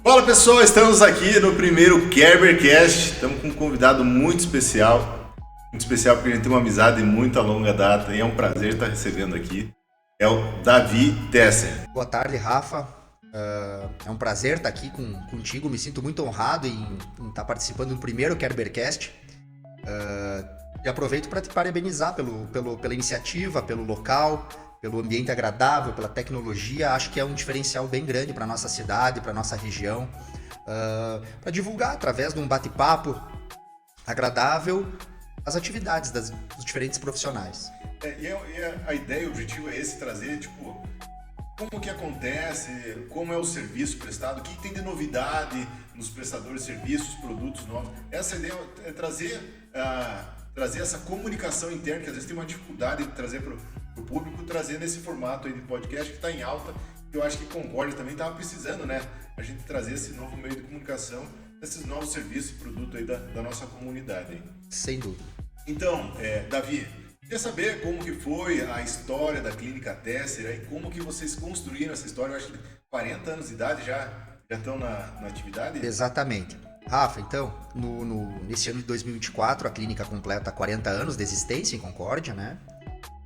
Fala pessoal, estamos aqui no primeiro Kerbercast. Estamos com um convidado muito especial porque a gente tem uma amizade de muita longa data e é um prazer estar recebendo aqui. É o Davi Tesser. Boa tarde, Rafa. É um prazer estar aqui contigo. Me sinto muito honrado em estar participando do primeiro Kerbercast. E aproveito para te parabenizar pela iniciativa, pelo local, pelo ambiente agradável, pela tecnologia. Acho que é um diferencial bem grande para a nossa cidade, para a nossa região. Para divulgar através de um bate-papo agradável as atividades dos diferentes profissionais. A ideia, o objetivo é esse, trazer, como que acontece, como é o serviço prestado, o que tem de novidade nos prestadores de serviços, produtos novos. Essa ideia é trazer essa comunicação interna, que às vezes tem uma dificuldade de trazer para o público, trazer nesse formato aí de podcast que está em alta, que eu acho que Concórdia também estava precisando, né? A gente trazer esse novo meio de comunicação, esses novos serviços e produtos aí da nossa comunidade. Aí. Sem dúvida. Então, Davi, queria saber como que foi a história da Clínica Tesser e como que vocês construíram essa história. Eu acho que 40 anos de idade já estão na atividade? Exatamente. Rafa, então, nesse ano de 2024, a clínica completa 40 anos de existência em Concórdia, né?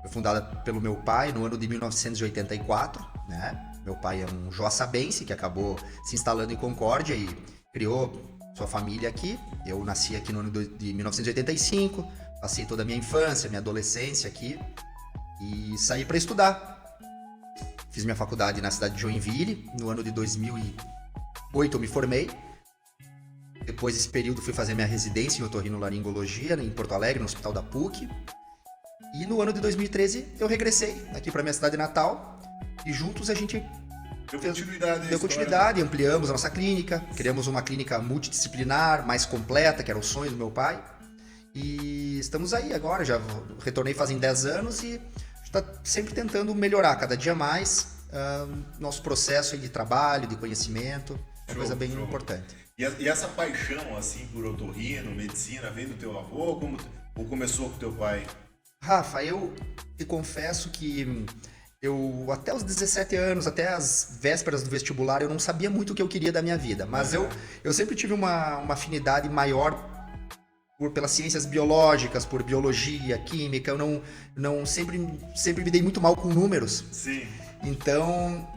Foi fundada pelo meu pai no ano de 1984, né? Meu pai é um joaçabense que acabou se instalando em Concórdia e criou sua família aqui. Eu nasci aqui no ano de 1985, passei toda a minha infância, minha adolescência aqui e saí para estudar. Fiz minha faculdade na cidade de Joinville. No ano de 2008 eu me formei. Depois desse período fui fazer minha residência em otorrinolaringologia em Porto Alegre, no Hospital da PUC. E no ano de 2013 eu regressei aqui para minha cidade natal e juntos a gente deu continuidade, ampliamos a nossa clínica, criamos uma clínica multidisciplinar, mais completa, que era o sonho do meu pai. E estamos aí agora, já retornei fazem 10 anos e está sempre tentando melhorar cada dia mais nosso processo de trabalho, de conhecimento, é uma coisa bem importante. E essa paixão assim por otorrino, medicina, veio do teu avô ou começou com teu pai? Rafa, eu te confesso que eu até os 17 anos, até as vésperas do vestibular, eu não sabia muito o que eu queria da minha vida, mas eu sempre tive uma afinidade maior pelas ciências biológicas, por biologia, química. Eu não sempre me dei muito mal com números. Sim. Então,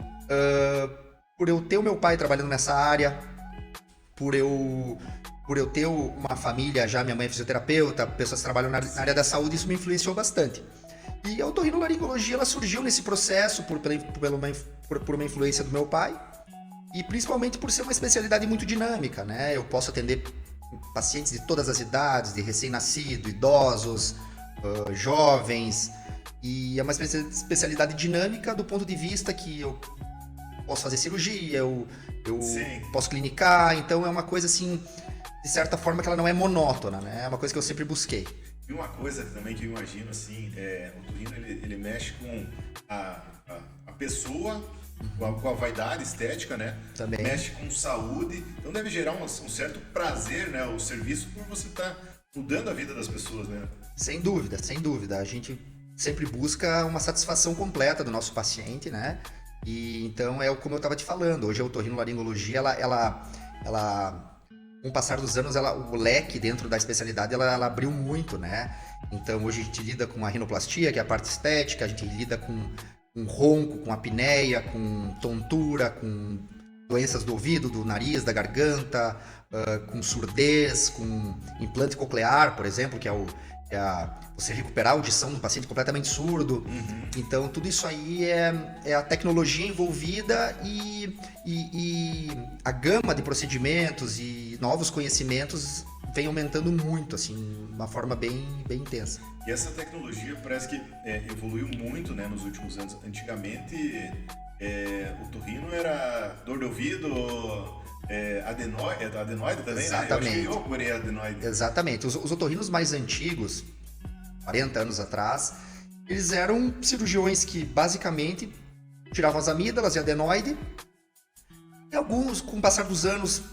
por eu ter o meu pai trabalhando nessa área, por eu ter uma família, já minha mãe é fisioterapeuta, pessoas que trabalham na área da saúde, isso me influenciou bastante. E a otorrinolaringologia, ela surgiu nesse processo por uma influência do meu pai e principalmente por ser uma especialidade muito dinâmica, né? Eu posso atender pacientes de todas as idades, de recém-nascido, idosos, jovens, e é uma especialidade dinâmica do ponto de vista que eu posso fazer cirurgia, eu posso clinicar, então é uma coisa assim, de certa forma que ela não é monótona, né? É uma coisa que eu sempre busquei. E uma coisa também que eu imagino assim, o otorrino ele mexe com a pessoa, com a vaidade estética, né? Também. Mexe com saúde, então deve gerar um certo prazer, né? O serviço por você estar mudando a vida das pessoas, né? Sem dúvida, sem dúvida. A gente sempre busca uma satisfação completa do nosso paciente, né? E então como eu estava te falando, hoje a otorrinolaringologia, ela com o passar dos anos, o leque dentro da especialidade, ela abriu muito, né? Então hoje a gente lida com a rinoplastia, que é a parte estética, a gente lida com ronco, com apneia, com tontura, com doenças do ouvido, do nariz, da garganta, com surdez, com implante coclear, por exemplo, que você recuperar a audição de um paciente completamente surdo. Uhum. Então, tudo isso aí é a tecnologia envolvida e a gama de procedimentos e novos conhecimentos vem aumentando muito, assim, de uma forma bem intensa. E essa tecnologia parece que evoluiu muito, né, nos últimos anos. Antigamente, o otorrino era dor de ouvido, adenoide também, exatamente. Né? Eu operei adenoide. Exatamente. Os otorrinos mais antigos, 40 anos atrás, eles eram cirurgiões que basicamente tiravam as amígdalas e adenoide. E alguns, com o passar dos anos,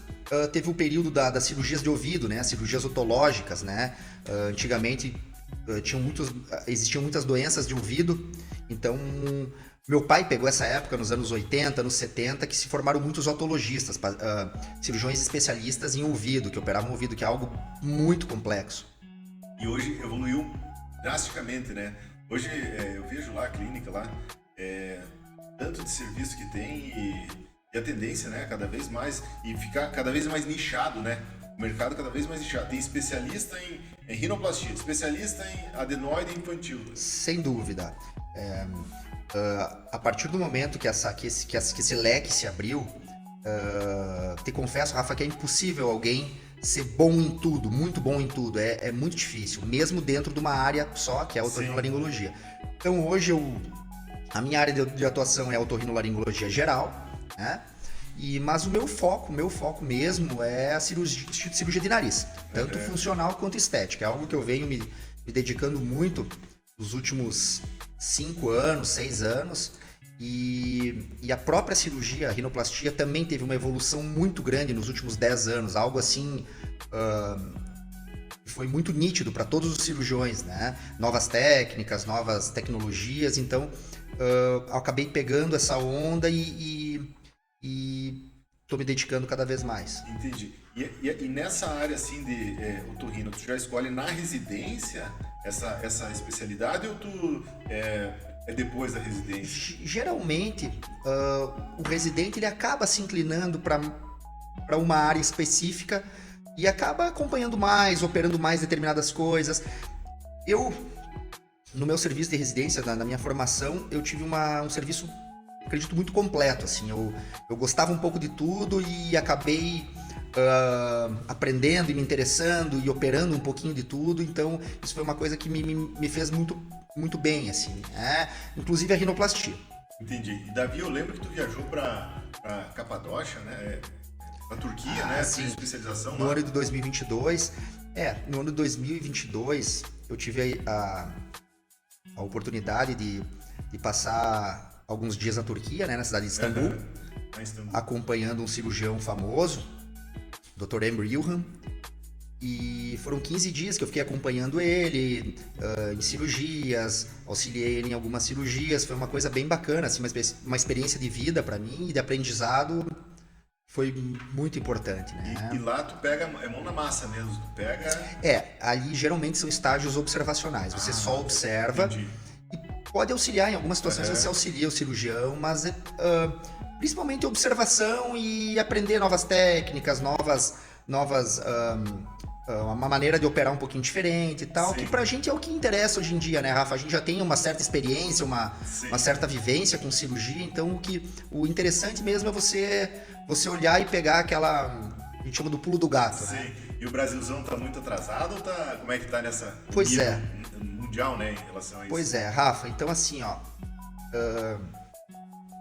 teve o período das cirurgias de ouvido, né? As cirurgias otológicas, né? Antigamente existiam muitas doenças de ouvido Então, meu pai pegou essa época, nos anos 80, anos 70, que se formaram muitos otologistas, cirurgiões especialistas em ouvido, que operavam ouvido, que é algo muito complexo. E hoje evoluiu drasticamente, né? Hoje eu vejo lá a clínica lá, tanto de serviço que tem e a tendência, né, cada vez mais, e ficar cada vez mais nichado, né? O mercado cada vez mais nichado. Tem especialista em rinoplastia, especialista em adenoide infantil. Sem dúvida. A partir do momento que esse leque se abriu, te confesso, Rafa, que é impossível alguém ser bom em tudo, muito bom em tudo. É muito difícil, mesmo dentro de uma área só, que é a otorrinolaringologia. Então hoje a minha área de atuação é a otorrinolaringologia geral, né? Mas o meu foco mesmo é a cirurgia de nariz, tanto funcional quanto estética. É algo que eu venho me dedicando muito nos últimos 5 anos, 6 anos. E a própria cirurgia, a rinoplastia, também teve uma evolução muito grande nos últimos 10 anos. Algo assim, foi muito nítido para todos os cirurgiões, né? Novas técnicas, novas tecnologias. Então, eu acabei pegando essa onda e estou me dedicando cada vez mais. Entendi. E nessa área assim de otorrino, tu já escolhe na residência essa especialidade ou tu é depois da residência? Geralmente, o residente ele acaba se inclinando para uma área específica e acaba acompanhando mais, operando mais determinadas coisas. No meu serviço de residência, na minha formação, eu tive um serviço, acredito, muito completo. Assim, eu gostava um pouco de tudo e acabei aprendendo e me interessando e operando um pouquinho de tudo. Então, isso foi uma coisa que me fez muito, muito bem, assim, inclusive a rinoplastia. Entendi. E Davi, eu lembro que tu viajou para Capadócia, né? Na Turquia, né? Sim. Especialização no lá. ano de 2022. No ano de 2022, eu tive a oportunidade de passar alguns dias na Turquia, né, na cidade de Istambul, acompanhando um cirurgião famoso, Dr. Emre Ilhan. E foram 15 dias que eu fiquei acompanhando ele em cirurgias, auxiliei ele em algumas cirurgias. Foi uma coisa bem bacana, assim, uma experiência de vida para mim e de aprendizado. Foi muito importante, né? E lá tu pega, é mão na massa mesmo, tu pega... Ali geralmente são estágios observacionais. Você só observa. Entendi. E pode auxiliar, em algumas situações você auxilia o cirurgião, mas principalmente observação e aprender novas técnicas, uma maneira de operar um pouquinho diferente e tal, que pra gente é o que interessa hoje em dia, né, Rafa? A gente já tem uma certa experiência, uma certa vivência com cirurgia, então o interessante mesmo é você olhar e pegar aquela, a gente chama do pulo do gato, né? E o Brasilzão tá muito atrasado ou tá, como é que tá nessa... Pois mundial, né, em relação a isso? Pois é, Rafa, então assim,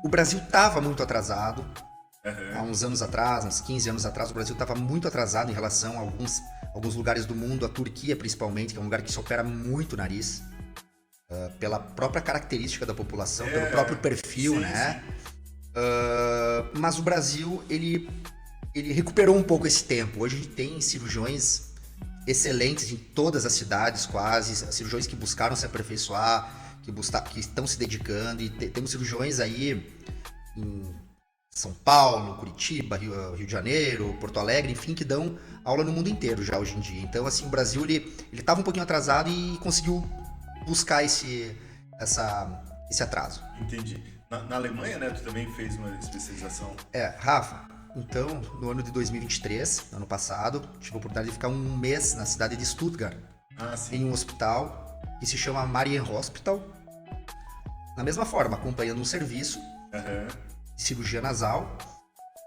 o Brasil tava muito atrasado. Há uns anos atrás, uns 15 anos atrás, o Brasil estava muito atrasado em relação a alguns lugares do mundo, a Turquia principalmente, que é um lugar que se opera muito nariz, pela própria característica da população, pelo próprio perfil, né? Mas o Brasil, ele recuperou um pouco esse tempo. Hoje a gente tem cirurgiões excelentes em todas as cidades quase, cirurgiões que buscaram se aperfeiçoar, que estão se dedicando, e temos cirurgiões aí em São Paulo, Curitiba, Rio de Janeiro, Porto Alegre, enfim, que dão aula no mundo inteiro já hoje em dia. Então, assim, o Brasil, ele estava um pouquinho atrasado e conseguiu buscar esse atraso. Entendi. Na Alemanha, né, tu também fez uma especialização? Rafa, então, no ano de 2023, ano passado, tive a oportunidade de ficar um mês na cidade de Stuttgart, em um hospital que se chama Marien Hospital. Na mesma forma, acompanhando um serviço de cirurgia nasal,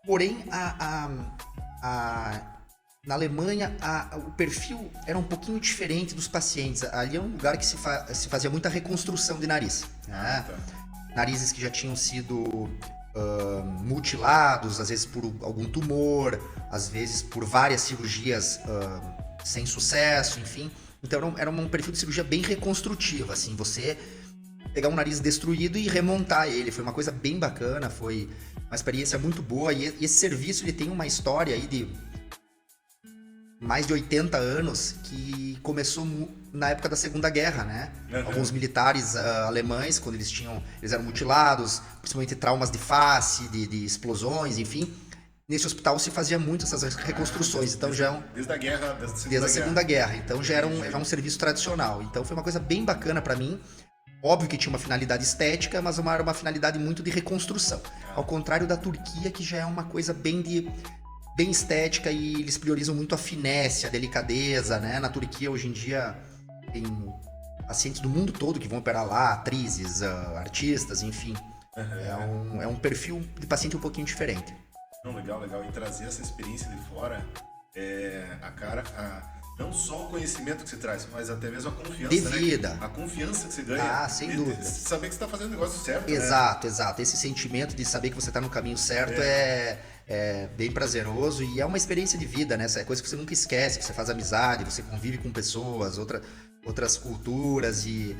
porém na Alemanha o perfil era um pouquinho diferente dos pacientes. Ali é um lugar que se fazia muita reconstrução de nariz, né? Narizes que já tinham sido mutilados, às vezes por algum tumor, às vezes por várias cirurgias sem sucesso, enfim. Então era um perfil de cirurgia bem reconstrutiva, assim, você pegar um nariz destruído e remontar ele. Foi uma coisa bem bacana, foi uma experiência muito boa. E esse serviço ele tem uma história aí de mais de 80 anos, que começou na época da Segunda Guerra, né? Uhum. Alguns militares alemães, quando eles eram mutilados, principalmente traumas de face, de explosões, enfim. Nesse hospital se fazia muito essas reconstruções, então já é um... Desde a guerra, Desde a Segunda Guerra, então já era um serviço tradicional. Então foi uma coisa bem bacana para mim. Óbvio que tinha uma finalidade estética, mas era uma finalidade muito de reconstrução. Ao contrário da Turquia, que já é uma coisa bem estética, e eles priorizam muito a finesse, a delicadeza, né? Na Turquia, hoje em dia, tem pacientes do mundo todo que vão operar lá, atrizes, artistas, enfim. Uhum. É um perfil de paciente um pouquinho diferente. Não, legal. E trazer essa experiência de fora, não só o conhecimento que você traz, mas até mesmo a confiança, de vida. Né? A confiança que você ganha. Ah, sem dúvida. De saber que você está fazendo o negócio certo. Exato. Esse sentimento de saber que você está no caminho certo é bem prazeroso, e é uma experiência de vida, né? Essa é coisa que você nunca esquece, que você faz amizade, você convive com pessoas, outras culturas, e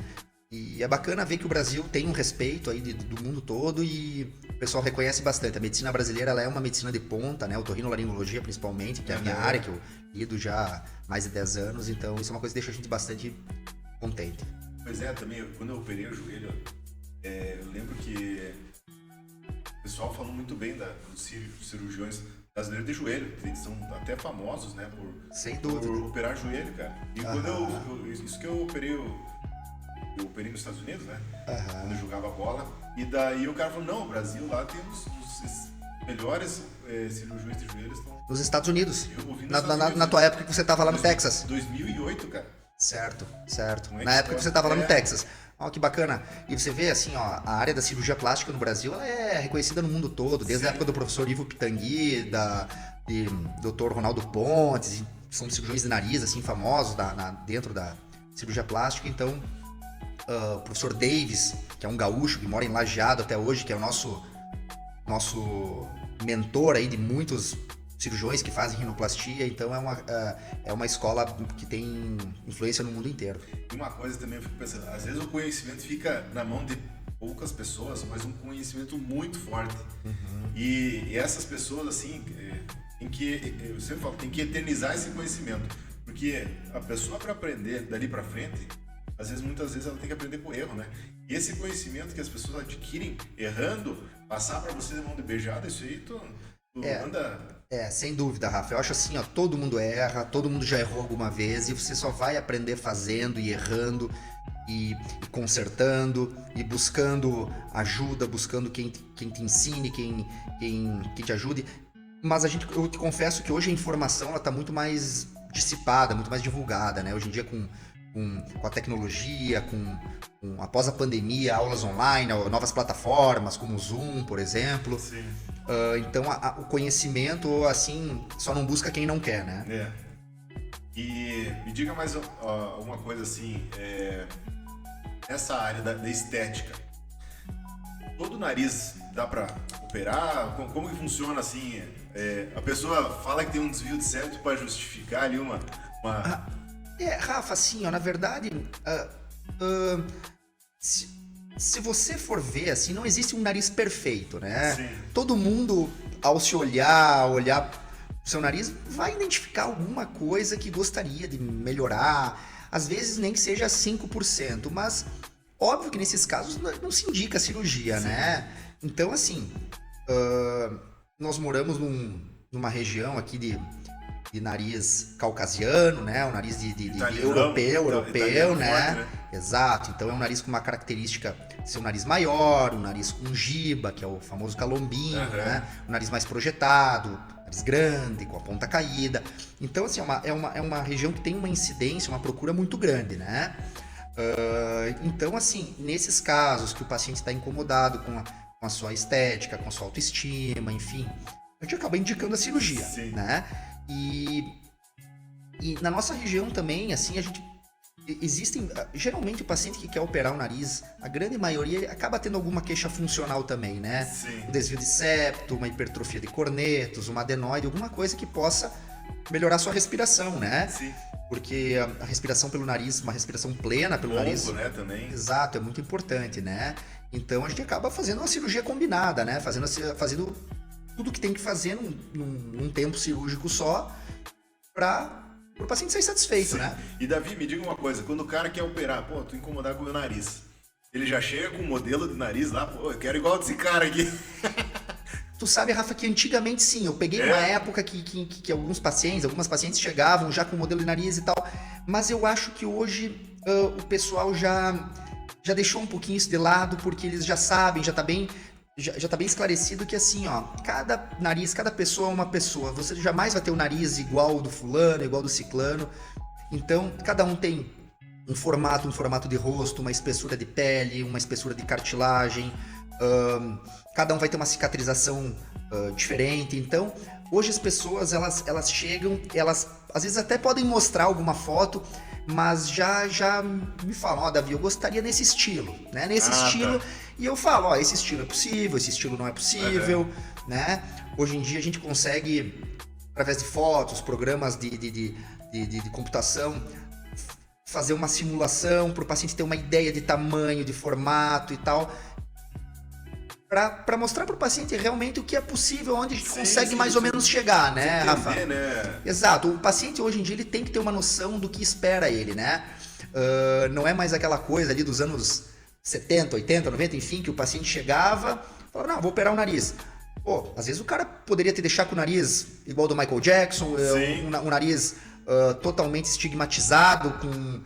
é bacana ver que o Brasil tem um respeito aí do mundo todo, e o pessoal reconhece bastante. A medicina brasileira, ela é uma medicina de ponta, né? Otorrinolaringologia principalmente, que é a minha área, que eu lido já há mais de 10 anos, então isso é uma coisa que deixa a gente bastante contente. Pois é, também, quando eu operei o joelho, eu lembro que o pessoal falou muito bem dos cirurgiões brasileiros de joelho, eles são até famosos, né, sem dúvida, por operar joelho, cara. E quando isso que eu operei nos Estados Unidos, né, quando eu jogava bola, e daí o cara falou, não, o Brasil lá tem os melhores cirurgiões de joelho estão nos Estados Unidos. Na tua época que você estava lá no Texas. 2008, cara. Certo. Na época que você estava lá no Texas. Ó, que bacana. E você vê, assim, ó, a área da cirurgia plástica no Brasil, ela é reconhecida no mundo todo, desde a época do professor Ivo Pitangui, de Dr. Ronaldo Pontes, são cirurgiões de nariz, assim, famosos dentro da cirurgia plástica. Então, o professor Davis, que é um gaúcho que mora em Lajeado até hoje, que é o nosso mentor aí de muitos cirurgiões que fazem rinoplastia, então é uma escola que tem influência no mundo inteiro. E uma coisa também eu fico pensando, às vezes o conhecimento fica na mão de poucas pessoas, mas um conhecimento muito forte. Uhum. E essas pessoas, assim, eu sempre falo, tem que eternizar esse conhecimento, porque a pessoa, para aprender dali para frente, muitas vezes ela tem que aprender com erro, né? E esse conhecimento que as pessoas adquirem errando, passar para você de mão de beijada, isso aí tu anda... sem dúvida, Rafa. Eu acho assim, ó, todo mundo erra, todo mundo já errou alguma vez, e você só vai aprender fazendo e errando e consertando e buscando ajuda, buscando quem te ensine, quem te ajude. Mas eu te confesso que hoje a informação ela tá muito mais dissipada, muito mais divulgada, né? Hoje em dia com a tecnologia, após a pandemia, aulas online, novas plataformas como o Zoom, por exemplo. Sim. Então o conhecimento, assim, só não busca quem não quer, né? E me diga mais uma coisa assim, essa área da estética, todo nariz dá pra operar? Como que funciona assim? A pessoa fala que tem um desvio de septo para justificar ali uma... Rafa, assim, ó, na verdade, se você for ver, assim, não existe um nariz perfeito, né? Sim. Todo mundo, ao se olhar o seu nariz, vai identificar alguma coisa que gostaria de melhorar. Às vezes nem que seja 5%, mas óbvio que nesses casos não se indica cirurgia, Sim. né? Então, assim, nós moramos numa região aqui de nariz caucasiano, né? O nariz de europeu, né? Forte, né? Exato. Então é um nariz com uma característica de ser um nariz maior, um nariz com giba, que é o famoso calombinho, né? Um nariz mais projetado, nariz grande, com a ponta caída. Então, assim, é uma região que tem uma incidência, uma procura muito grande, né? Então, assim, nesses casos que o paciente está incomodado com a sua estética, com a sua autoestima, enfim, a gente acaba indicando a cirurgia, Sim. né? E na nossa região também, assim, existem, geralmente o paciente que quer operar o nariz, a grande maioria acaba tendo alguma queixa funcional também, né? Sim. Um desvio de septo, uma hipertrofia de cornetos, uma adenoide, alguma coisa que possa melhorar sua respiração, né? Sim. Porque a respiração pelo nariz, uma respiração plena pelo nariz... né, também. Exato, é muito importante, né? Então a gente acaba fazendo uma cirurgia combinada, né? Fazendo tudo que tem que fazer num tempo cirúrgico só para pro paciente sair satisfeito, Sim. né? E Davi, me diga uma coisa, quando o cara quer operar, pô, tô incomodado com o meu nariz, ele já chega com um modelo de nariz lá, pô, eu quero igual desse cara aqui. Tu sabe, Rafa, que antigamente sim, eu peguei uma época que algumas pacientes chegavam já com modelo de nariz e tal, mas eu acho que hoje o pessoal já deixou um pouquinho isso de lado, porque eles já sabem, já tá bem esclarecido que assim, ó, cada nariz, cada pessoa é uma pessoa, você jamais vai ter o nariz igual do fulano, igual do ciclano, então cada um tem um formato de rosto, uma espessura de pele, uma espessura de cartilagem, cada um vai ter uma cicatrização diferente. Então, hoje as pessoas elas chegam, elas às vezes até podem mostrar alguma foto, mas já me falam, ó, Davi, eu gostaria desse estilo, né? Nesse estilo, tá. E eu falo, ó, esse estilo é possível, esse estilo não é possível, né? Hoje em dia a gente consegue, através de fotos, programas de computação, fazer uma simulação para o paciente ter uma ideia de tamanho, de formato e tal, para mostrar para o paciente realmente o que é possível, onde a gente consegue mais ou menos chegar, né, Rafa? Né? Exato, o paciente hoje em dia ele tem que ter uma noção do que espera ele, né? Não é mais aquela coisa ali dos anos 70, 80, 90, enfim, que o paciente chegava e falava, não, vou operar o nariz. Pô, às vezes o cara poderia te deixar com o nariz igual do Michael Jackson, um nariz totalmente estigmatizado, com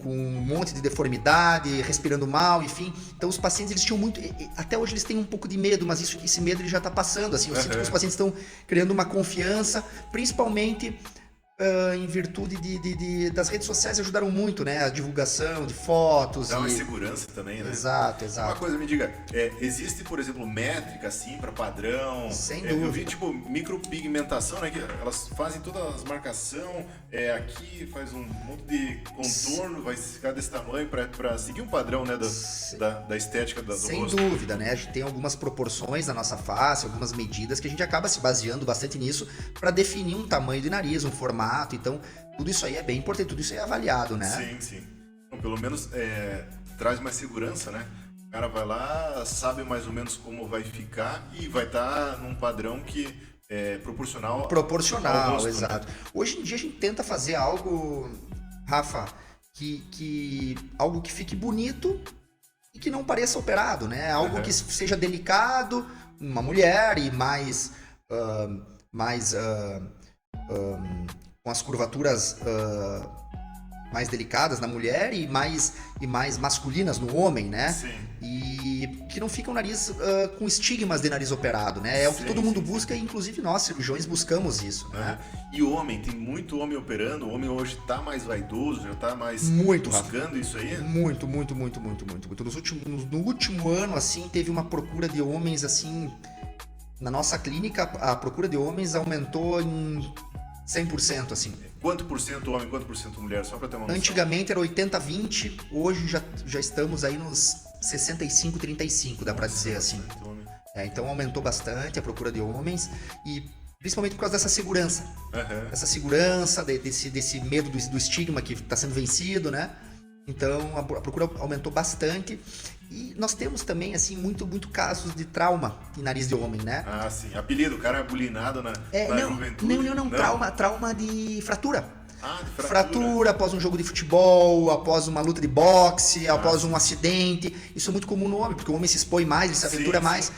um monte de deformidade, respirando mal, enfim. Então os pacientes eles tinham muito, até hoje eles têm um pouco de medo, mas esse medo ele já está passando, assim, eu sinto que os pacientes estão criando uma confiança, principalmente em virtude das redes sociais ajudaram muito, né? A divulgação de fotos. Dá uma segurança também, né? Exato. Uma coisa, me diga, existe, por exemplo, métrica, assim, para padrão? Sem dúvida. Eu vi, tipo, micropigmentação, né? Que elas fazem todas as marcações, aqui faz um monte de contorno, vai ficar desse tamanho para seguir um padrão, né? Da estética do rosto. Sem dúvida, né? A gente tem algumas proporções na nossa face, algumas medidas que a gente acaba se baseando bastante nisso para definir um tamanho de nariz, um formato. Então, tudo isso aí é bem importante, tudo isso aí é avaliado, né? Sim. Então, pelo menos traz mais segurança, né? O cara vai lá, sabe mais ou menos como vai ficar e vai estar num padrão que é proporcional ao rosto, exato. Né? Hoje em dia a gente tenta fazer algo, Rafa, algo que fique bonito e que não pareça operado, né? Algo que seja delicado, uma mulher e mais com as curvaturas mais delicadas na mulher e mais masculinas no homem, né? Sim. E que não fica um nariz com estigmas de nariz operado, né? É o que todo mundo busca, e inclusive nós, cirurgiões, buscamos isso, né? E o homem, tem muito homem operando, o homem hoje tá mais vaidoso, já tá mais buscando isso aí? Muito. No último ano, assim, teve uma procura de homens, assim, na nossa clínica, a procura de homens aumentou em 100%, assim. Quanto por cento homem, quanto por cento mulher? Só para ter uma noção. Antigamente era 80-20, hoje já estamos aí nos 65-35, dá para dizer assim. Então aumentou bastante a procura de homens, e principalmente por causa dessa segurança. Essa segurança, desse medo do estigma que está sendo vencido, né? Então a procura aumentou bastante. E nós temos também, assim, muito casos de trauma em nariz de homem, né? Ah, sim. Apelido, o cara é bulinado na juventude. Não. Trauma de fratura. Ah, de fratura após um jogo de futebol, após uma luta de boxe, após um acidente. Isso é muito comum no homem, porque o homem se expõe mais, ele se aventura mais.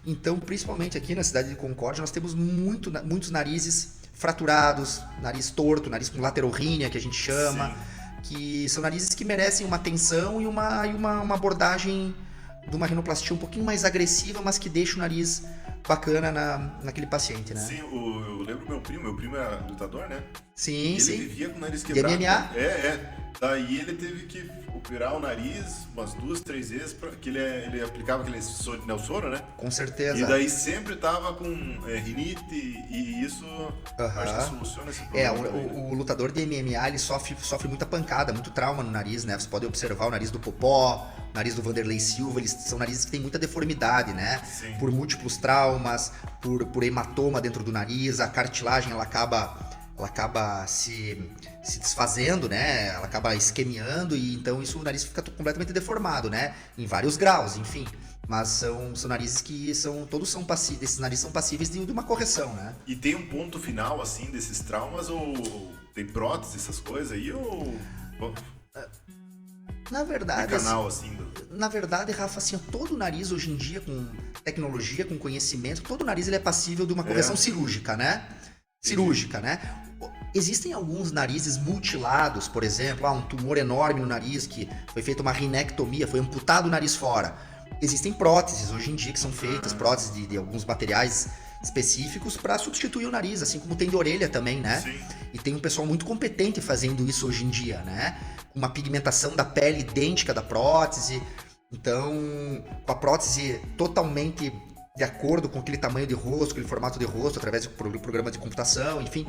Então, principalmente aqui na cidade de Concórdia, nós temos muitos narizes fraturados, nariz torto, nariz com laterorrhínia, que a gente chama. Sim. Que são narizes que merecem uma atenção e uma abordagem de uma rinoplastia um pouquinho mais agressiva, mas que deixa o nariz bacana naquele paciente, né? Sim, eu lembro meu primo é lutador, né? Sim. Ele vivia com o nariz quebrado. MMA? Daí ele teve que operar o nariz umas 2, 3 vezes, porque ele aplicava aquele soro, né? Com certeza. E daí sempre tava com rinite, e isso acho que soluciona esse problema. O lutador de MMA, ele sofre muita pancada, muito trauma no nariz, né? Você pode observar o nariz do Popó, o nariz do Vanderlei Silva, eles são narizes que têm muita deformidade, né? Sim. Por múltiplos traumas, por hematoma dentro do nariz, a cartilagem ela acaba se desfazendo, né? Ela acaba esquemiando, e então isso, o nariz fica completamente deformado, né? Em vários graus, enfim. Mas são narizes que todos são passíveis, esses narizes são passíveis de uma correção, né? E tem um ponto final, assim, desses traumas, ou Tem prótese, essas coisas aí, ou... Na verdade, tem canal, assim, na verdade, Rafa, assim, todo nariz hoje em dia, com tecnologia, com conhecimento, todo nariz ele é passível de uma correção cirúrgica, né? Cirúrgica, né? Existem alguns narizes mutilados, por exemplo, um tumor enorme no nariz que foi feita uma rinectomia, foi amputado o nariz fora. Existem próteses hoje em dia que são feitas, próteses de alguns materiais específicos para substituir o nariz, assim como tem de orelha também, né? Sim. E tem um pessoal muito competente fazendo isso hoje em dia, né? Uma pigmentação da pele idêntica da prótese, então com a prótese totalmente de acordo com aquele tamanho de rosto, aquele formato de rosto, através do programa de computação, enfim.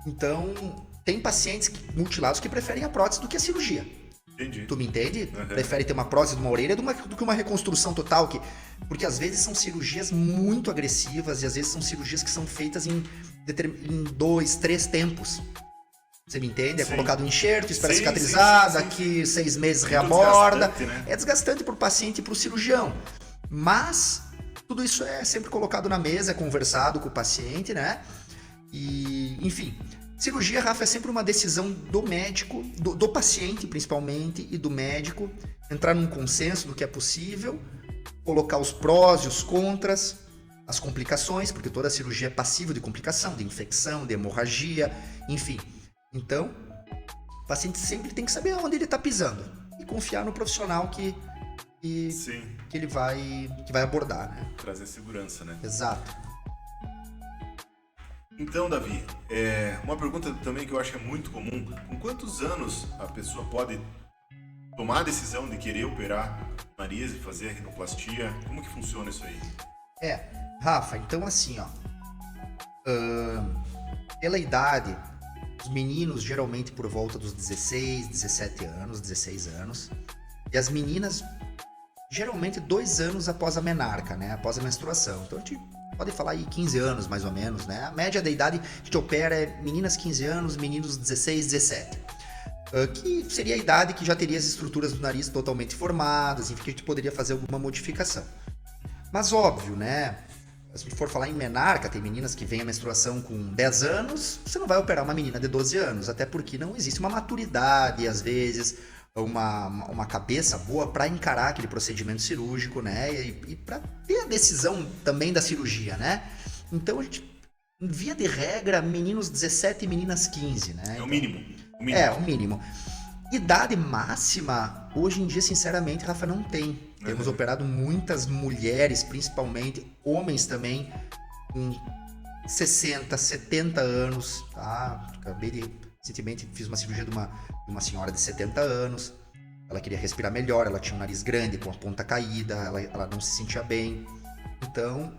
Então, tem pacientes mutilados que preferem a prótese do que a cirurgia. Entendi. Tu me entende? Prefere ter uma prótese de uma orelha do que uma reconstrução total, porque às vezes são cirurgias muito agressivas e às vezes são cirurgias que são feitas em 2, 3 tempos. Você me entende? É colocado um enxerto, espera cicatrizar, daqui 6 meses reaborda. Né? É desgastante para o paciente e para o cirurgião. Mas tudo isso é sempre colocado na mesa, é conversado com o paciente, né? E, enfim, cirurgia, Rafa, é sempre uma decisão do médico, do paciente principalmente, e do médico, entrar num consenso do que é possível, colocar os prós e os contras, as complicações, porque toda cirurgia é passível de complicação, de infecção, de hemorragia, enfim. Então, o paciente sempre tem que saber onde ele está pisando e confiar no profissional que ele vai abordar, né? Trazer segurança, né? Exato. Então, Davi, uma pergunta também que eu acho que é muito comum. Com quantos anos a pessoa pode tomar a decisão de querer operar o nariz e fazer a rinoplastia? Como que funciona isso aí? Rafa, então assim, ó, pela idade, os meninos geralmente por volta dos 16, 17 anos, 16 anos, e as meninas geralmente 2 anos após a menarca, né, após a menstruação. Então a gente pode falar aí 15 anos mais ou menos, né, a média da idade que a gente opera é meninas 15 anos, meninos 16, 17. Que seria a idade que já teria as estruturas do nariz totalmente formadas, enfim, que a gente poderia fazer alguma modificação. Mas óbvio, né? Se a gente for falar em menarca, tem meninas que vêm a menstruação com 10 anos, você não vai operar uma menina de 12 anos, até porque não existe uma maturidade, às vezes, uma cabeça boa para encarar aquele procedimento cirúrgico, né? E para ter a decisão também da cirurgia, né? Então, a gente, via de regra, meninos 17 e meninas 15, né? É o mínimo. O mínimo. Idade máxima, hoje em dia, sinceramente, Rafa, não tem. Temos operado muitas mulheres, principalmente, homens também, com 60, 70 anos, tá? Recentemente fiz uma cirurgia de uma senhora de 70 anos. Ela queria respirar melhor, ela tinha um nariz grande, com a ponta caída, ela não se sentia bem. Então,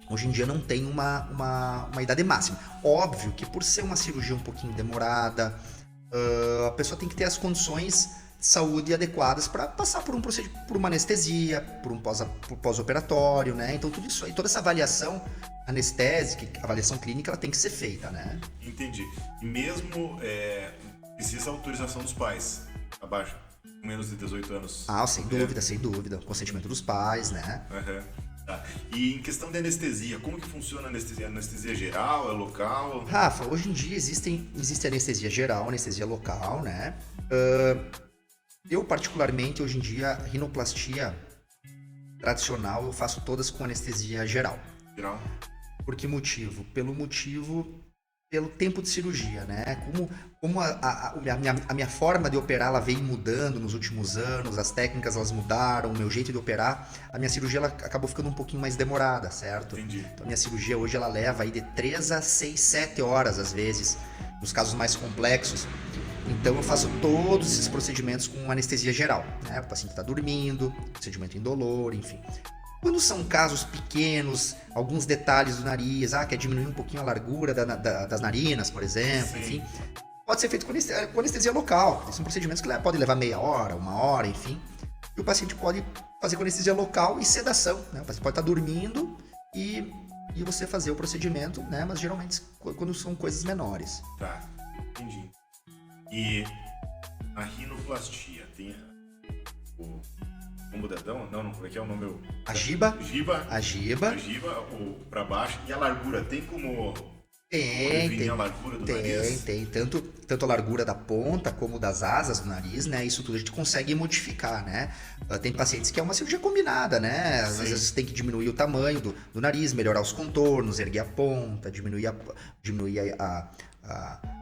hoje em dia não tem uma idade máxima. Óbvio que por ser uma cirurgia um pouquinho demorada, a pessoa tem que ter as condições de saúde adequadas para passar por por uma anestesia, por pós-operatório, né? Então tudo isso aí, toda essa avaliação anestésica, avaliação clínica, ela tem que ser feita, né? Entendi. E mesmo precisa autorização dos pais, abaixo, com menos de 18 anos? Sem dúvida, sem dúvida. Consentimento dos pais, né? Tá. E em questão de anestesia, como que funciona a anestesia? Anestesia geral, é local? Rafa, hoje em dia existe anestesia geral, anestesia local, né? Eu, particularmente, hoje em dia, rinoplastia tradicional, eu faço todas com anestesia geral. Geral? Por que motivo? Pelo tempo de cirurgia, né? Como a minha forma de operar, ela vem mudando nos últimos anos, as técnicas elas mudaram, o meu jeito de operar, a minha cirurgia ela acabou ficando um pouquinho mais demorada, certo? Entendi. Então a minha cirurgia hoje ela leva aí de 3 a 6, 7 horas às vezes, nos casos mais complexos. Então eu faço todos esses procedimentos com anestesia geral, né? O paciente está dormindo, procedimento indolor, enfim. Quando são casos pequenos, alguns detalhes do nariz, quer diminuir um pouquinho a largura das narinas, por exemplo, enfim, pode ser feito com anestesia local. São procedimentos que podem levar meia hora, 1 hora, enfim. E o paciente pode fazer com anestesia local e sedação, né? O paciente pode estar dormindo e você fazer o procedimento, né? Mas geralmente quando são coisas menores. Tá, entendi. E a rinoplastia tem o dedão? Não, como é que é o nome? A giba. A giba, pra baixo. E a largura, tem como Definir a largura do nariz? Tem. Tanto a largura da ponta como das asas do nariz, né? Isso tudo a gente consegue modificar, né? Tem pacientes que é uma cirurgia combinada, né? Às Sim. vezes tem que diminuir o tamanho do nariz, melhorar os contornos, erguer a ponta, diminuir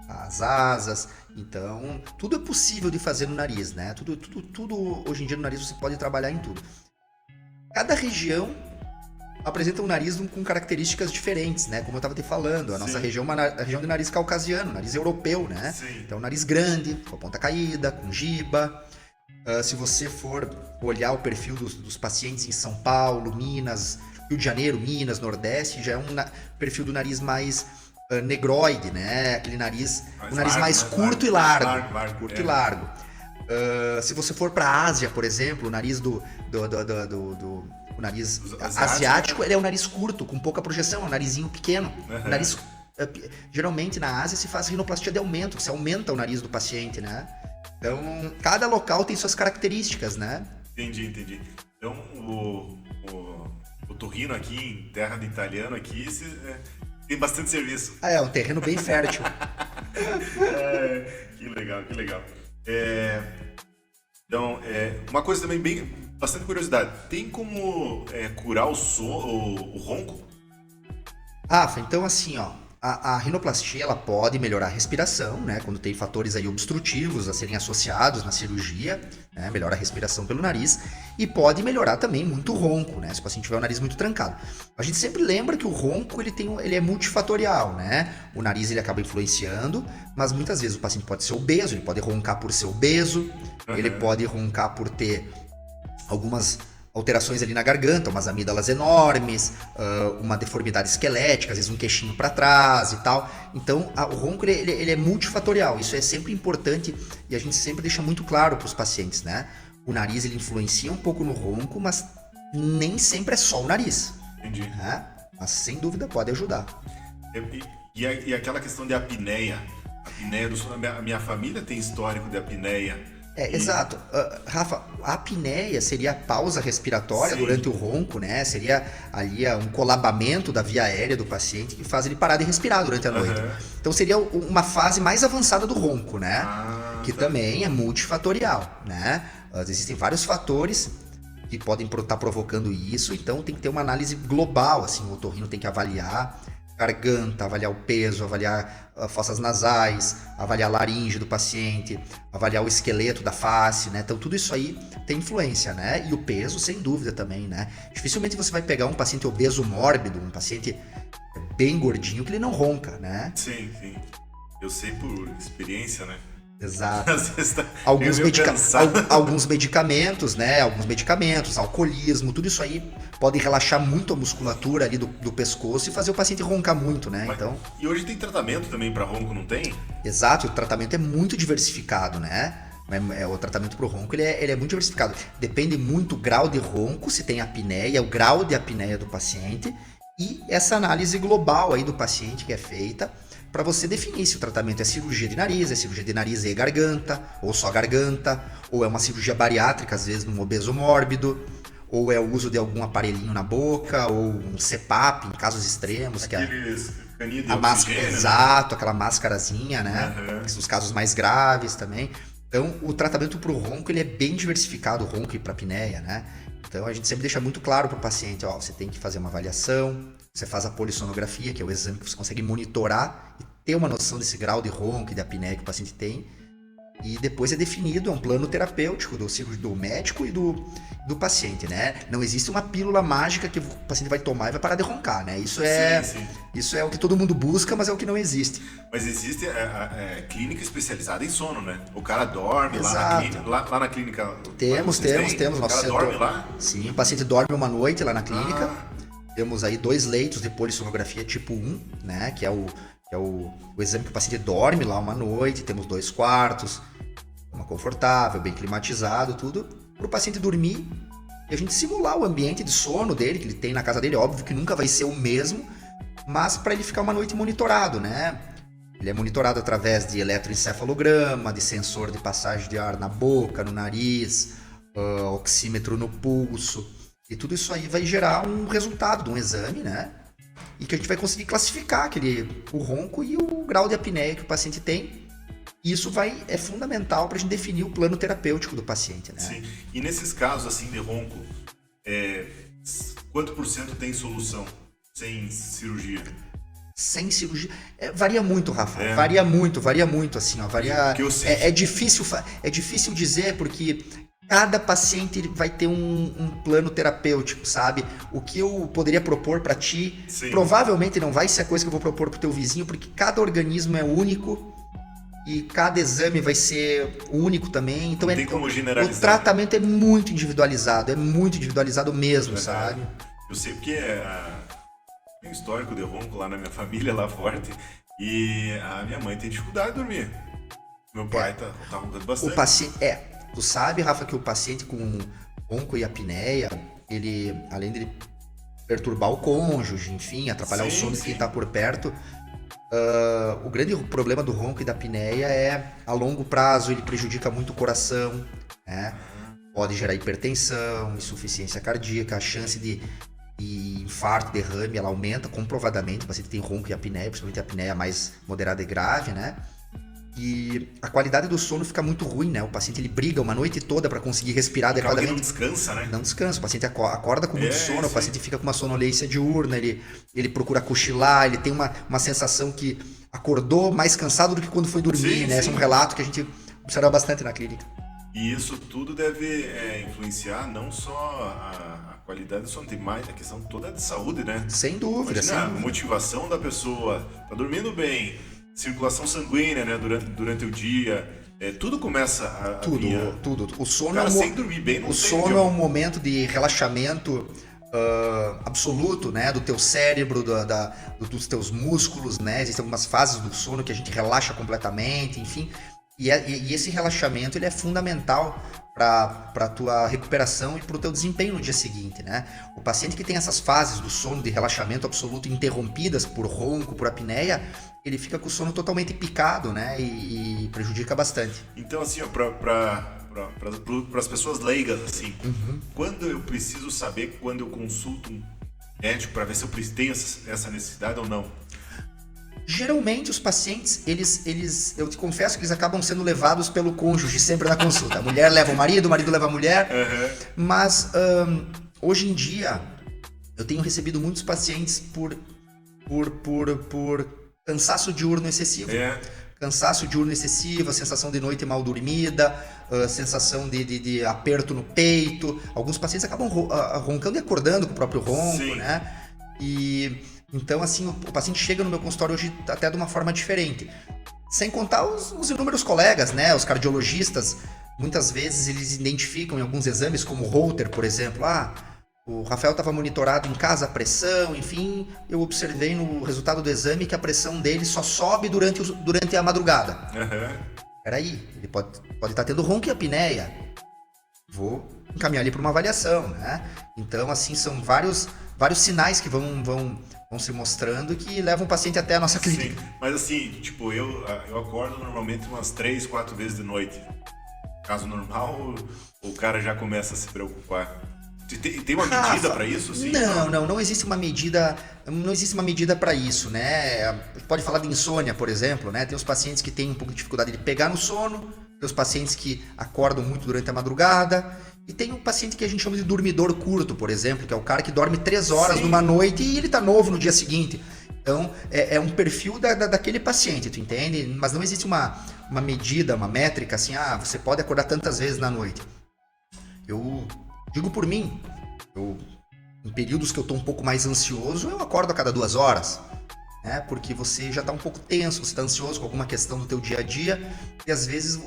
as asas. Então, tudo é possível de fazer no nariz, né? Tudo hoje em dia no nariz você pode trabalhar em tudo. Cada região apresenta um nariz com características diferentes, né? Como eu estava te falando, a nossa Sim. região é uma região de nariz caucasiano, nariz europeu, né? Sim. Então, nariz grande, com a ponta caída, com giba. Se você for olhar o perfil dos pacientes em São Paulo, Minas, Rio de Janeiro, Minas, Nordeste, já é um perfil do nariz mais negroide, né? Aquele nariz, Mais o nariz largo, mais né? curto e largo. Largo, Curto e largo. Se você for para a Ásia, por exemplo, o nariz o nariz asiático, ele é um nariz curto, com pouca projeção, é um narizinho pequeno. Uhum. O nariz, geralmente na Ásia se faz rinoplastia de aumento, você aumenta o nariz do paciente, né? Então, cada local tem suas características, né? Entendi. Então, o Torrino aqui, em terra de italiano, aqui, tem bastante serviço. É um terreno bem fértil. Que legal. Então, uma coisa também bastante curiosidade. Tem como curar o ronco? Rafa, então assim, ó, a rinoplastia ela pode melhorar a respiração, né? Quando tem fatores aí obstrutivos a serem associados na cirurgia, né? Melhora a respiração pelo nariz e pode melhorar também muito o ronco, né? Se o paciente tiver o nariz muito trancado. A gente sempre lembra que o ronco ele é multifatorial, né? O nariz ele acaba influenciando, mas muitas vezes o paciente pode ser obeso, ele pode roncar por ser obeso, ele pode roncar por ter algumas alterações ali na garganta, umas amígdalas enormes, uma deformidade esquelética, às vezes um queixinho para trás e tal. Então, o ronco ele é multifatorial. Isso é sempre importante e a gente sempre deixa muito claro para os pacientes, né? O nariz ele influencia um pouco no ronco, mas nem sempre é só o nariz. Entendi. Né? Mas sem dúvida pode ajudar. E aquela questão de apneia? A minha família tem histórico de apneia. Exato. Rafa, a apneia seria a pausa respiratória Sim. durante o ronco, né? Seria ali um colabamento da via aérea do paciente que faz ele parar de respirar durante a noite. Então seria uma fase mais avançada do ronco, né? Que também é multifatorial, né? Existem vários fatores que podem estar provocando isso, então tem que ter uma análise global, assim, o otorrino tem que avaliar garganta, avaliar o peso, avaliar fossas nasais, avaliar a laringe do paciente, avaliar o esqueleto da face, né? Então tudo isso aí tem influência, né? E o peso, sem dúvida também, né? Dificilmente você vai pegar um paciente obeso mórbido, um paciente bem gordinho, que ele não ronca, né? Sim. Eu sei por experiência, né? Exato. Às vezes tá Alguns medicamentos, né? Alguns medicamentos, alcoolismo, tudo isso aí pode relaxar muito a musculatura ali do pescoço e fazer o paciente roncar muito, né? Então, e hoje tem tratamento também para ronco, não tem? exato, o tratamento é muito diversificado, né? O tratamento para o ronco ele é muito diversificado. Depende muito do grau de ronco, se tem apneia, o grau de apneia do paciente e essa análise global aí do paciente que é feita para você definir se o tratamento é cirurgia de nariz e garganta, ou só garganta, ou é uma cirurgia bariátrica, às vezes num obeso mórbido, ou é o uso de algum aparelhinho na boca, ou um CPAP em casos extremos, que Aqueles caninhos de a máscara, oxigênio, exato, aquela máscarazinha, né? Uhum. Que são os casos mais graves também. Então, o tratamento para o ronco ele é bem diversificado, o ronco e para a apneia, né? Então, a gente sempre deixa muito claro para o paciente, ó, você tem que fazer uma avaliação, você faz a polissonografia, que é o exame que você consegue monitorar e ter uma noção desse grau de ronco e de apneia que o paciente tem. E depois é definido, é um plano terapêutico do médico e do paciente, né? Não existe uma pílula mágica que o paciente vai tomar e vai parar de roncar, né? Isso é o que todo mundo busca, mas é o que não existe. Mas existe clínica especializada em sono, né? O cara dorme Exato. lá na clínica. Temos. O Nosso cara setor. dorme lá? Sim, o paciente dorme uma noite lá na clínica. Temos aí 2 leitos de polissonografia tipo 1, né? Que é o exame que o paciente dorme lá uma noite. Temos 2 quartos, uma confortável, bem climatizado, tudo para o paciente dormir e a gente simular o ambiente de sono dele, que ele tem na casa dele. Óbvio que nunca vai ser o mesmo, mas para ele ficar uma noite monitorado, né? Ele é monitorado através de eletroencefalograma, de sensor de passagem de ar na boca, no nariz, oxímetro no pulso. E tudo isso aí vai gerar um resultado de um exame, né? e que a gente vai conseguir classificar o ronco e o grau de apneia que o paciente tem. E isso é fundamental para a gente definir o plano terapêutico do paciente, né? Sim. E nesses casos assim de ronco, quanto % tem solução sem cirurgia? Sem cirurgia. Varia muito, Rafa. Varia muito, assim, ó. É difícil dizer, porque cada paciente vai ter um plano terapêutico, sabe? O que eu poderia propor para ti, sim, provavelmente não vai ser a coisa que eu vou propor pro teu vizinho, porque cada organismo é único e cada exame vai ser único também. Então não tem como generalizar. O tratamento é muito individualizado mesmo, sabe? Eu sei porque tem um histórico de ronco lá na minha família, lá forte, e a minha mãe tem dificuldade de dormir. Meu pai tá roncando bastante. O paciente, tu sabe, Rafa, que o paciente com ronco e apneia, ele, além de perturbar o cônjuge, enfim, atrapalhar o sono de quem tá por perto, o grande problema do ronco e da apneia é, a longo prazo, ele prejudica muito o coração, né? Pode gerar hipertensão, insuficiência cardíaca, a chance de infarto, derrame, ela aumenta comprovadamente. O paciente tem ronco e apneia, principalmente a apneia mais moderada e grave, né? E a qualidade do sono fica muito ruim, né? O paciente ele briga uma noite toda para conseguir respirar adequadamente. Não descansa, né? Não descansa. O paciente acorda com muito sono, o paciente fica com uma sonolência diurna, ele procura cochilar, ele tem uma sensação que acordou mais cansado do que quando foi dormir, né? Esse é um relato que a gente observa bastante na clínica. E isso tudo deve influenciar não só a qualidade do sono, tem mais a questão toda de saúde, né? Sem dúvida. Imagina, a motivação da pessoa, tá dormindo bem, circulação sanguínea, né, durante o dia, tudo começa a tudo. O sono cara, sem dormir bem, não o sono é um momento de relaxamento absoluto, né, do teu cérebro, dos teus músculos, né? Existem algumas fases do sono que a gente relaxa completamente, enfim. E esse relaxamento ele é fundamental para a tua recuperação e para o teu desempenho no dia seguinte, né? O paciente que tem essas fases do sono de relaxamento absoluto interrompidas por ronco, por apneia, ele fica com o sono totalmente picado, né? E prejudica bastante. Então, assim, para as pessoas leigas, assim, quando eu preciso saber quando eu consulto um médico para ver se eu tenho essa necessidade ou não? Geralmente os pacientes, eu te confesso que eles acabam sendo levados pelo cônjuge sempre na consulta. A mulher leva o marido leva a mulher, mas hoje em dia eu tenho recebido muitos pacientes por cansaço diurno excessivo. Cansaço diurno excessivo, sensação de noite mal dormida, sensação de aperto no peito. Alguns pacientes acabam roncando e acordando com o próprio ronco, né? Então, assim, o paciente chega no meu consultório hoje até de uma forma diferente. Sem contar os inúmeros colegas, né? Os cardiologistas, muitas vezes eles identificam em alguns exames, como o Holter, por exemplo. O Rafael estava monitorado em casa, a pressão, enfim. Eu observei no resultado do exame que a pressão dele só sobe durante a madrugada. Peraí, ele pode estar tendo ronco e apneia. Vou encaminhar ele para uma avaliação, né? Então, assim, são vários sinais que vão se mostrando que levam o paciente até a nossa clínica. Sim, mas assim, tipo, eu acordo normalmente umas 3, 4 vezes de noite. Caso normal, o cara já começa a se preocupar. Tem uma medida para isso? Assim? Não existe uma medida. Não existe uma medida para isso, né? Pode falar de insônia, por exemplo, né? Tem os pacientes que têm um pouco de dificuldade de pegar no sono, tem os pacientes que acordam muito durante a madrugada. E tem um paciente que a gente chama de dormidor curto, por exemplo, que é o cara que dorme 3 horas numa noite e ele tá novo no dia seguinte. Então, é um perfil daquele paciente, tu entende? Mas não existe uma medida, uma métrica assim, você pode acordar tantas vezes na noite. Eu digo por mim, em períodos que eu tô um pouco mais ansioso, eu acordo a cada 2 horas. Né? Porque você já está um pouco tenso, você está ansioso com alguma questão do teu dia a dia e às vezes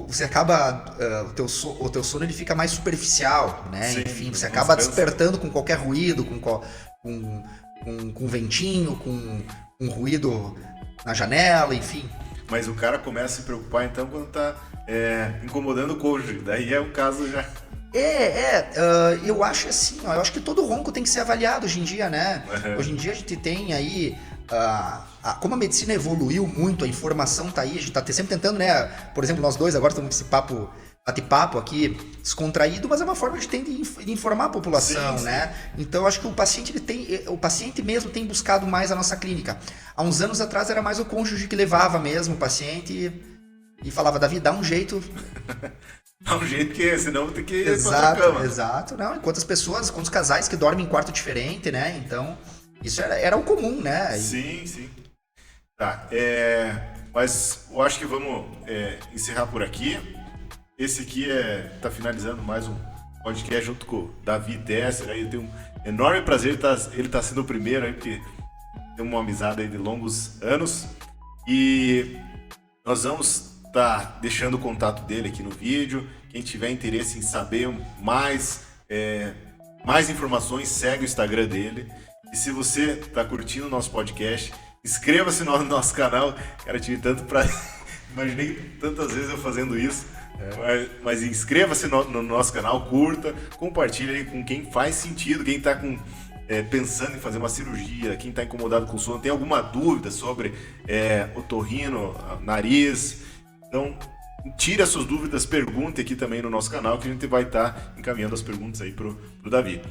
você acaba o teu sono ele fica mais superficial, né? Sim, enfim, você acaba despertando com qualquer ruído, com ventinho, com ruído na janela, enfim. Mas o cara começa a se preocupar então quando está incomodando o cônjuge, daí é o caso já. Eu acho assim, eu acho que todo ronco tem que ser avaliado hoje em dia, né? Hoje em dia a gente tem aí, como a medicina evoluiu muito, a informação tá aí, a gente tá sempre tentando, né? Por exemplo, nós dois agora estamos com esse papo bate-papo aqui, descontraído, mas é uma forma de informar a população, Sim. né? Então eu acho que o paciente mesmo tem buscado mais a nossa clínica. Há uns anos atrás era mais o cônjuge que levava mesmo o paciente e falava, Davi, dá um jeito. Dá um jeito que senão tem que ir pra outra cama. Exato. Não, quantas casais que dormem em quarto diferente, né? Então, isso era o comum, né? Sim. Tá, mas eu acho que vamos encerrar por aqui. Esse aqui tá finalizando mais um podcast junto com o Davi Tesser. Aí eu tenho um enorme prazer ele tá sendo o primeiro aí, porque temos uma amizade aí de longos anos. E nós vamos estar deixando o contato dele aqui no vídeo. Quem tiver interesse em saber mais informações, segue o Instagram dele. E se você está curtindo o nosso podcast, inscreva-se no nosso canal. Cara, tive tanto prazer. Imaginei tantas vezes eu fazendo isso. Mas inscreva-se no nosso canal, curta, compartilha aí com quem faz sentido, quem está pensando em fazer uma cirurgia, quem está incomodado com o sono, tem alguma dúvida sobre otorrino, nariz. Então, tire as suas dúvidas, pergunte aqui também no nosso canal, que a gente vai estar encaminhando as perguntas aí pro Davi.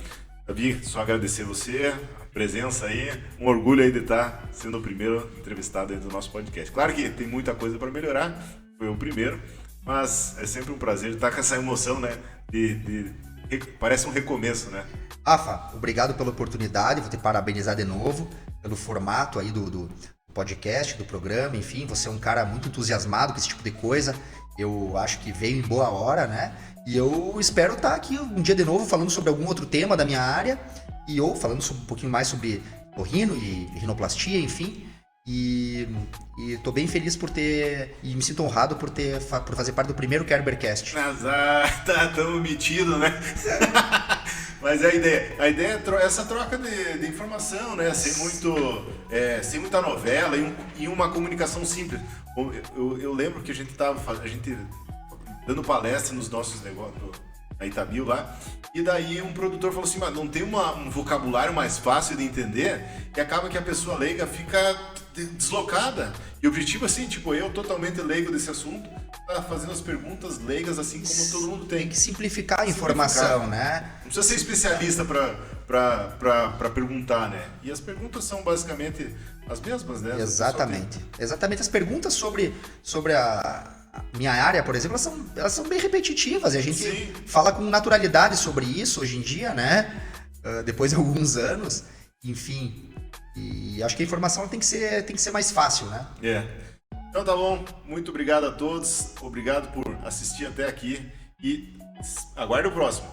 Davi, só agradecer você, a presença aí, um orgulho aí de estar sendo o primeiro entrevistado aí do nosso podcast. Claro que tem muita coisa para melhorar, foi o primeiro, mas é sempre um prazer estar com essa emoção, né? Parece um recomeço, né? Rafa, obrigado pela oportunidade, vou te parabenizar de novo pelo formato aí do podcast, do programa, enfim, você é um cara muito entusiasmado com esse tipo de coisa, eu acho que veio em boa hora, né? E eu espero estar aqui um dia de novo falando sobre algum outro tema da minha área, ou falando um pouquinho mais sobre otorrino e rinoplastia, enfim. E tô bem feliz e me sinto honrado por fazer parte do primeiro Kerbercast. Tá tão metido, né? Mas a ideia é essa troca de informação, né? Sem muita novela e uma comunicação simples. Eu lembro que a gente dando palestra nos nossos negócios na Itabio lá, e daí um produtor falou assim, mas não tem um vocabulário mais fácil de entender, e acaba que a pessoa leiga fica deslocada. E o objetivo assim, tipo, eu totalmente leigo desse assunto, tá fazendo as perguntas leigas assim como todo mundo tem. Tem que simplificar a informação, né? Não precisa ser especialista para perguntar, né? E as perguntas são basicamente as mesmas, né? Exatamente. Exatamente. As perguntas sobre a minha área, por exemplo, elas são bem repetitivas e a gente fala com naturalidade sobre isso hoje em dia, né? Depois de alguns anos, enfim. E acho que a informação tem que ser mais fácil, né? Então tá bom. Muito obrigado a todos. Obrigado por assistir até aqui e aguarde o próximo.